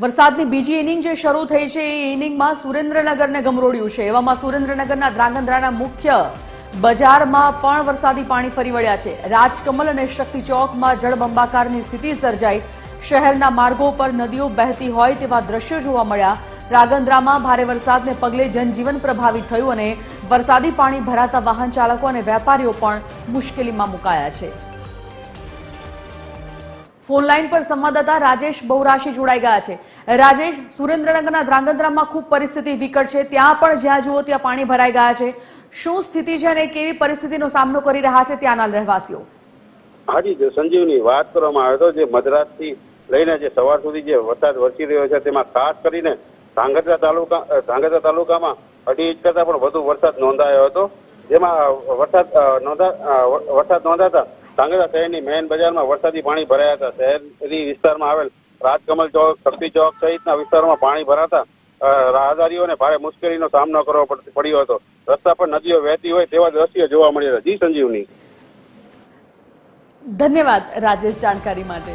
વરસાદની બીજી ઇનિંગ જે શરૂ થઈ છે એ ઇનિંગમાં સુરેન્દ્રનગરને ગમરોડ્યું છે। એવામાં સુરેન્દ્રનગરના ધ્રાંગધ્રાના મુખ્ય બજારમાં પણ વરસાદી પાણી ફરી વળ્યા છે। રાજકમલ અને શક્તિ ચોકમાં જળબંબાકારની સ્થિતિ સર્જાઈ। શહેરના માર્ગો પર નદીઓ બહેતી હોય તેવા દ્રશ્યો જોવા મળ્યા। ધ્રાંગધ્રામાં ભારે વરસાદને પગલે જનજીવન પ્રભાવિત થયું અને વરસાદી પાણી ભરાતા વાહન ચાલકો અને વેપારીઓ પણ મુશ્કેલીમાં મુકાયા છે। फोन लाइन पर संवाददाता राजेश बहुराशी जोड़ाई गया है। राजेश, सुरेन्द्रनगरना ध्रांगध्रामां खूब परिस्थिति विकट है, त्यां पण ज्यां जुओ त्यां पाणी भराई गया है। शुं स्थिति छे अने केवी परिस्थितिनो सामनो करी रह्या छे त्याना रहेवासीओ? हाँ जी, जो संजीवनी बात करवामां आवे तो जे मध्यरातथी लईने जे सवार सुधी जे वरसाद वरसी रह्यो छे तेमां खास करीने ध्रांगध्रा तालुकामां 2.5 इंच करता पण वधु वरसाद नोंधायो हतो। जेमां वरसाद नोंधाता ધ્રાંગધ્રા શહેરની મેઇન બજારમાં વરસાદી પાણી ભરાયા હતા। શહેરી વિસ્તારમાં આવેલ રાજકમલ ચોક, શક્તિ ચોક સહિતના વિસ્તારોમાં પાણી ભરાતા રાહદારીઓને ભારે મુશ્કેલીનો સામનો કરવો પડ્યો હતો। રસ્તા પર નદીઓ વહેતી હોય તેવા દ્રશ્યો જોવા મળ્યા હતા। જી સંજીવની, ધન્યવાદ રાજેશ जानकारी માટે।